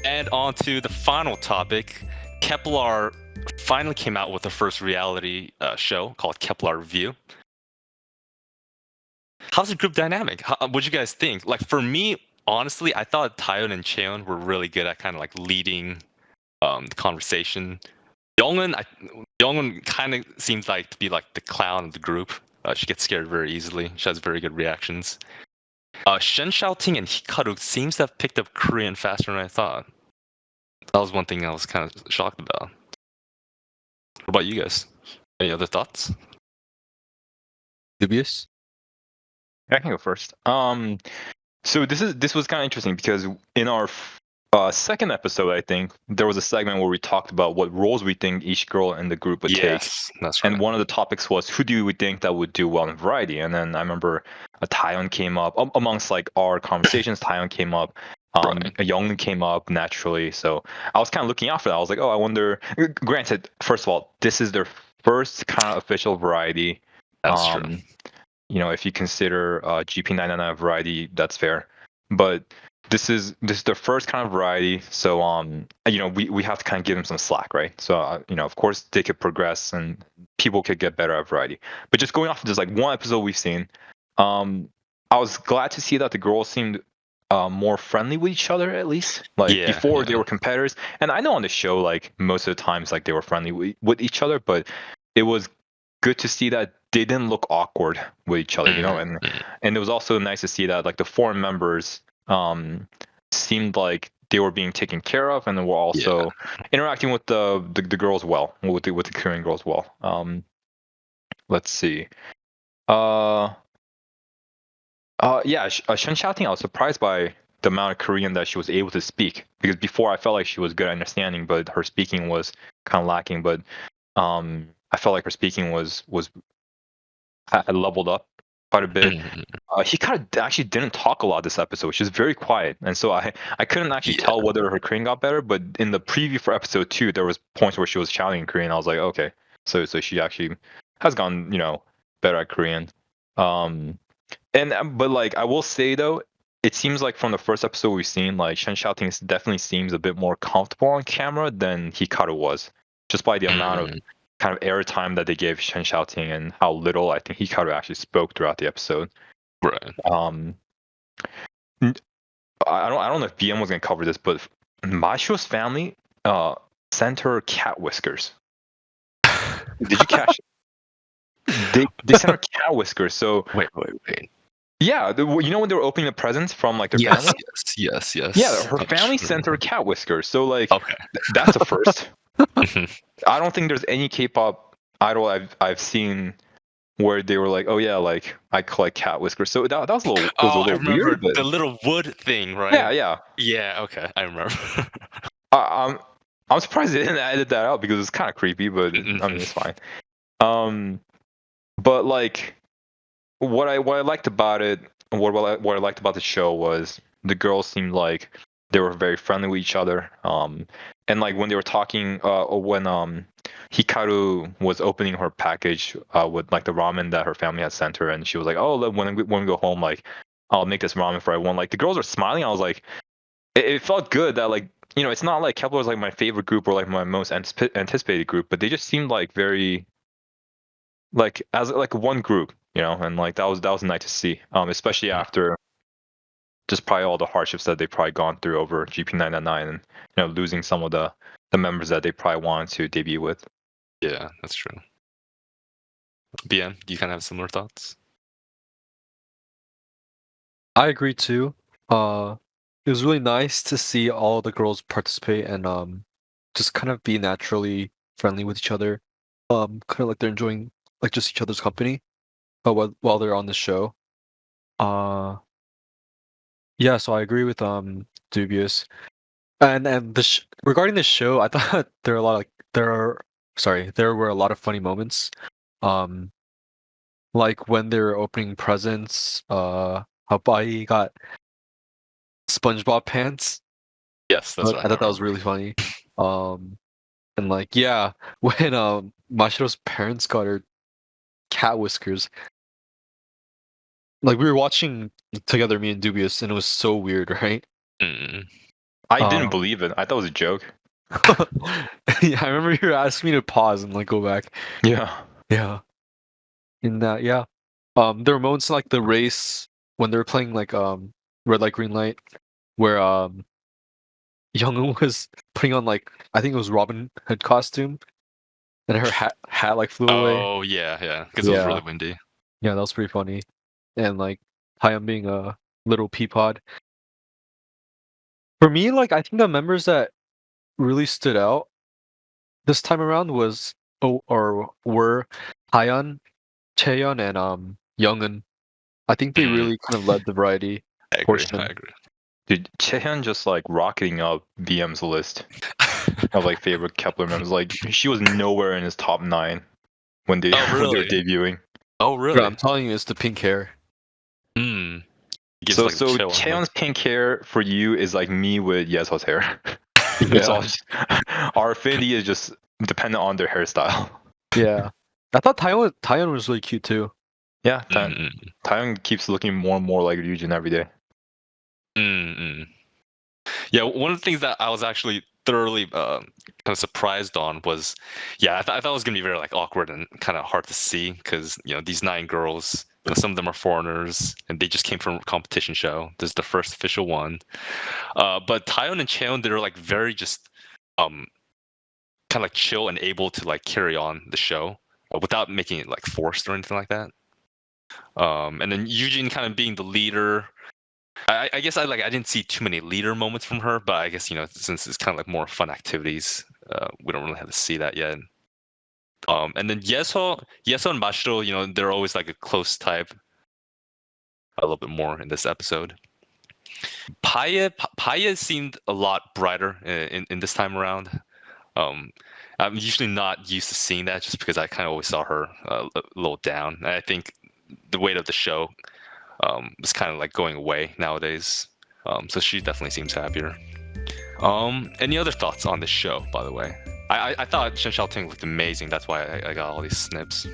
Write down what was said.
And on to the final topic. Kepler finally came out with the first reality show called Kepler View. How's the group dynamic? What'd you guys think? Like for me, honestly, I thought Taeyeon and Cheon were really good at kind of like leading the conversation. Youngwon kind of seems like to be like the clown of the group. She gets scared very easily. She has very good reactions. Shen Xiaoting and Hikaru seems to have picked up Korean faster than I thought. That was one thing I was kind of shocked about. What about you guys? Any other thoughts? Dubious? I can go first. So this was kind of interesting because in our second episode, I think there was a segment where we talked about what roles we think each girl in the group would take. Yes, that's right. And one of the topics was who do we think that would do well in variety? And then I remember Taeyeon came up amongst like our conversations. Taeyeon came up. Right. Young came up naturally. So I was kind of looking out for that. I was like, oh, I wonder. Granted, first of all, this is their first kind of official variety. That's true. You know, if you consider GP999 variety, that's fair. But this is the first kind of variety, so you know, we have to kind of give them some slack, right? So you know, of course they could progress and people could get better at variety. But just going off of just like one episode we've seen, I was glad to see that the girls seemed more friendly with each other, at least. Like before they were competitors, and I know on the show like most of the times like they were friendly with each other, but it was good to see that they didn't look awkward with each other, you know, and it was also nice to see that like the foreign members seemed like they were being taken care of, and then were also interacting with the girls well, with the Korean girls well. Let's see. Shen Xiaoting, I was surprised by the amount of Korean that she was able to speak, because before I felt like she was good at understanding, but her speaking was kind of lacking. But I felt like her speaking was had leveled up quite a bit. He kind of actually didn't talk a lot this episode. She was very quiet, and so I couldn't actually tell whether her Korean got better. But in the preview for episode 2, there was points where she was shouting in Korean. I was like, okay, so she actually has gone, you know, better at Korean. But like I will say though, it seems like from the first episode we've seen, like Shen Xiaoting definitely seems a bit more comfortable on camera than Hikaru was, just by the amount of kind of airtime that they gave Shen Xiaoting and how little I think Hikaru actually spoke throughout the episode. Right. I don't know if BM was gonna cover this, but Masho's family sent her cat whiskers. Did you catch it? They sent her cat whiskers. So wait. Yeah, you know when they were opening the presents from like their family? Yes. Yeah, her family sent her cat whiskers. So like, that's a first. I don't think there's any K-pop idol I've seen where they were like, oh yeah, like I collect cat whiskers. So that was a little I remember weird. But the little wood thing, right? Yeah. Okay, I remember. I'm surprised they didn't edit that out because it's kind of creepy, but I mean it's fine. But like what I liked about it, what I liked about the show was the girls seemed like they were very friendly with each other. And like when they were talking, when Hikaru was opening her package with like the ramen that her family had sent her, and she was like, "Oh, when we go home, like I'll make this ramen for everyone." Like the girls are smiling. I was like, it felt good that like, you know, it's not like Kepler was like my favorite group or like my most anticipated group, but they just seemed like very like as like one group, you know, and like that was nice to see, especially after just probably all the hardships that they probably gone through over GP999 and, you know, losing some of the members that they probably wanted to debut with. Yeah, that's true. BM, do you kind of have similar thoughts? I agree too. It was really nice to see all the girls participate and just kind of be naturally friendly with each other. Kind of like they're enjoying like just each other's company, while they're on the show. Yeah, so I agree with Dubious, and regarding the show, I thought there are a lot of there were a lot of funny moments. Like when they were opening presents, how Bai got SpongeBob pants. Yes, that's right. I thought that was really funny. And like yeah, when Mashiro's parents got her cat whiskers. Like we were watching together, me and Dubious, and it was so weird, right? I didn't believe it. I thought it was a joke. Yeah, I remember you asking me to pause and like go back. Yeah. Yeah. In that, yeah. There were moments like the race when they were playing like red light, green light, where Younghoon was putting on like I think it was Robin Hood costume, and her hat like flew away. Oh yeah, because it was really windy. Yeah, that was pretty funny. And like Hyun being a little peapod. For me, like I think the members that really stood out this time around were Hyun, Chaeyeon, and Younghoon. I think they really kind of led the variety I agree. portion. I agree. Dude, Chaehyun just like rocketing up BM's list of like favorite Kepler members. Like she was nowhere in his top 9 when they Oh, when they were really? debuting. Oh, Bro, really? I'm telling you, it's the pink hair. Hmm. Gives So like the chill on Chaehyun's pink hair for you is like me with Yeseo's hair. Yeah. It's all just, our affinity is just dependent on their hairstyle. Yeah. I thought Taeyeon was really cute too. Yeah, Mm-mm. Taeyong keeps looking more and more like Ryujin every day. Mm-mm. Yeah, one of the things that I was actually thoroughly kind of surprised on was, yeah, I thought it was gonna be very like awkward and kind of hard to see because these 9 girls, some of them are foreigners and they just came from a competition show. This is the first official one. But Taeyeon and Cheon, they're like very just kind of like chill and able to like carry on the show without making it like forced or anything like that. And then Eugene kind of being the leader. I guess I didn't see too many leader moments from her, but I guess since it's kind of like more fun activities, we don't really have to see that yet. And then Yeso and Mashiro, they're always like a close type. A little bit more in this episode. Paya seemed a lot brighter in this time around. I'm usually not used to seeing that just because I kind of always saw her a little down. And I think the weight of the show is kind of like going away nowadays. So she definitely seems happier. Any other thoughts on this show, by the way? I thought Shen Xiaoting looked amazing. That's why I got all these snips.